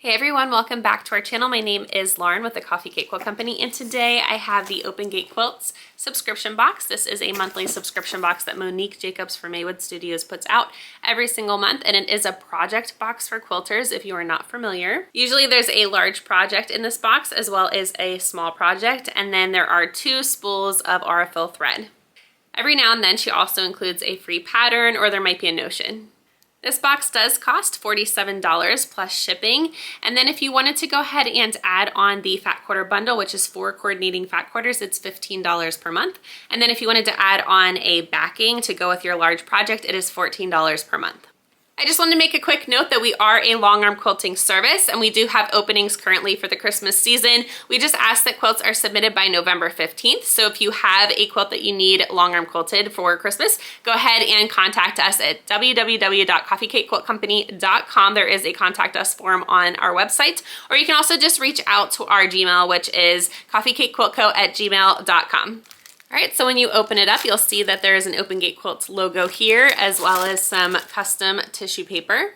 Hey everyone, welcome back to our channel. My name is Lauren with the Coffee Cake Quilt Company, and today I have the Open Gate Quilts subscription box. This is a monthly subscription box that Monique Jacobs from Maywood Studios puts out every single month, and it is a project box for quilters if you are not familiar. Usually there's a large project in this box as well as a small project, and then there are 2 spools of Aurifil thread. Every now and then she also includes a free pattern, or there might be a notion. This box does cost $47 plus shipping. And then if you wanted to go ahead and add on the fat quarter bundle, which is 4 coordinating fat quarters, it's $15 per month. And then if you wanted to add on a backing to go with your large project, it is $14 per month. I just wanted to make a quick note that we are a long arm quilting service, and we do have openings currently for the Christmas season. We just ask that quilts are submitted by November 15th. So if you have a quilt that you need long arm quilted for Christmas, go ahead and contact us at www.coffeecakequiltcompany.com. There is a contact us form on our website, or you can also just reach out to our Gmail, which is coffeecakequiltco@gmail.com. All right, so when you open it up, you'll see that there is an Open Gate Quilts logo here, as well as some custom tissue paper.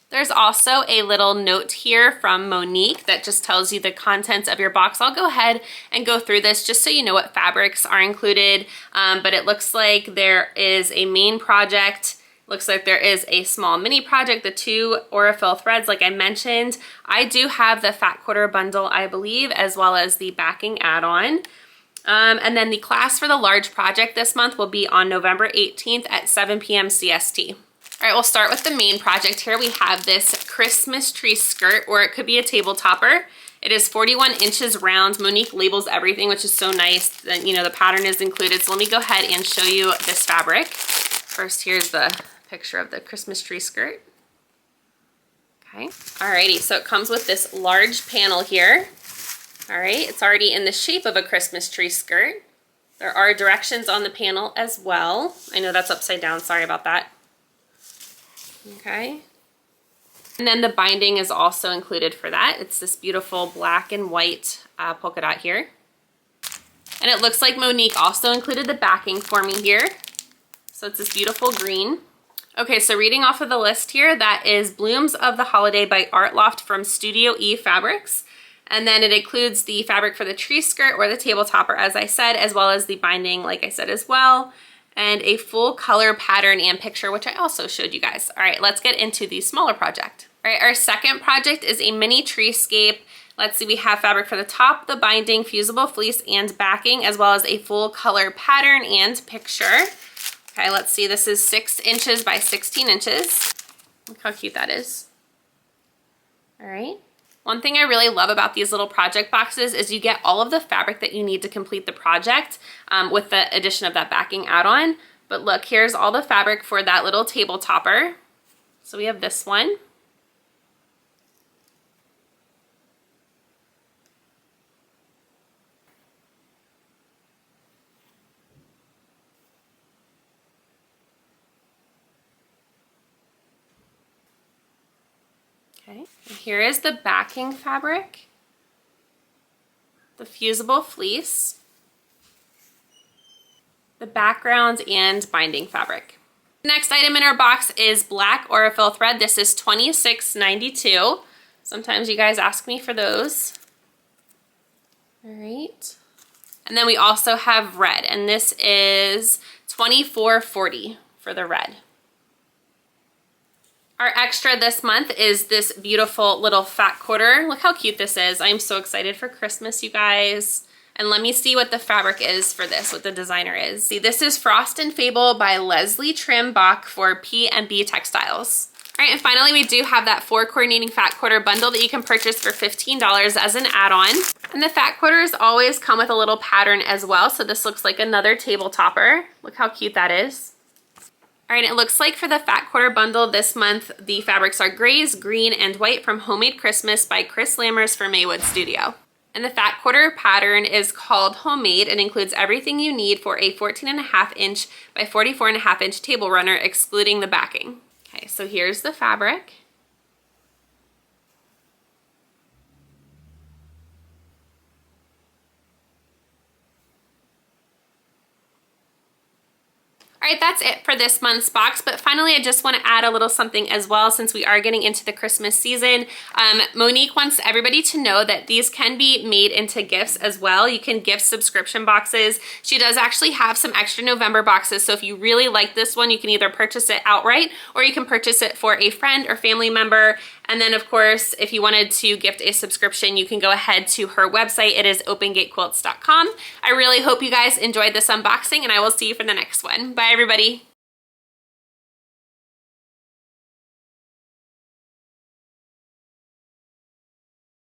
There's also a little note here from Monique that just tells you the contents of your box. I'll go ahead and go through this just so you know what fabrics are included, but it looks like there is a main project. Looks like there is a small mini project, the 2 Aurifil threads like I mentioned. I do have the fat quarter bundle, I believe, as well as the backing add-on. And then the class for the large project this month will be on November 18th at 7 p.m. CST. All right, we'll start with the main project here. We have this Christmas tree skirt, or it could be a table topper. It is 41 inches round. Monique labels everything, which is so nice. That, you know, the pattern is included. So let me go ahead and show you this fabric. First, here's the picture of the Christmas tree skirt. Okay, alrighty, so it comes with this large panel here. All right, it's already in the shape of a Christmas tree skirt. There are directions on the panel as well. I know that's upside down, sorry about that. Okay. And then the binding is also included for that. It's this beautiful black and white polka dot here. And it looks like Monique also included the backing for me here. So it's this beautiful green. Okay, so reading off of the list here, that is Blooms of the Holiday by Art Loft from Studio E Fabrics. And then it includes the fabric for the tree skirt or the table topper, as I said, as well as the binding, like I said as well, and a full color pattern and picture, which I also showed you guys. All right, let's get into the smaller project. All right, our second project is a mini tree scape. Let's see, we have fabric for the top, the binding, fusible fleece, and backing, as well as a full color pattern and picture. Okay, let's see, this is 6 inches by 16 inches. Look how cute that is. All right. One thing I really love about these little project boxes is you get all of the fabric that you need to complete the project with the addition of that backing add-on. But look, here's all the fabric for that little table topper. So we have this one. Okay, and here is the backing fabric, the fusible fleece, the background, and binding fabric. The next item in our box is black Aurifil thread. This is $26.92. Sometimes you guys ask me for those. All right. And then we also have red, and this is $24.40 for the red. Our extra this month is this beautiful little fat quarter. Look how cute this is. I'm so excited for Christmas, you guys. And let me see what the fabric is for this, what the designer is. See, this is Frost and Fable by Trim-Bach for P&B Textiles. All right, and finally we do have that 4 coordinating fat quarter bundle that you can purchase for $15 as an add-on. And the fat quarters always come with a little pattern as well. So this looks like another table topper. Look how cute that is. All right, it looks like for the fat quarter bundle this month, the fabrics are grays, green, and white from Homemade Christmas by Kris Lammers for Maywood Studio. And the fat quarter pattern is called Homemade and includes everything you need for a 14.5 inch by 44.5 inch table runner, excluding the backing. Okay, so here's the fabric. All right, that's it for this month's box, but finally I just want to add a little something as well since we are getting into the Christmas season. Monique wants everybody to know that these can be made into gifts as well. You can gift subscription boxes. She does actually have some extra November boxes, so if you really like this one, you can either purchase it outright or you can purchase it for a friend or family member. And then of course, if you wanted to gift a subscription, you can go ahead to her website. It is opengatequilts.com. I really hope you guys enjoyed this unboxing and I will see you for the next one. Bye everybody.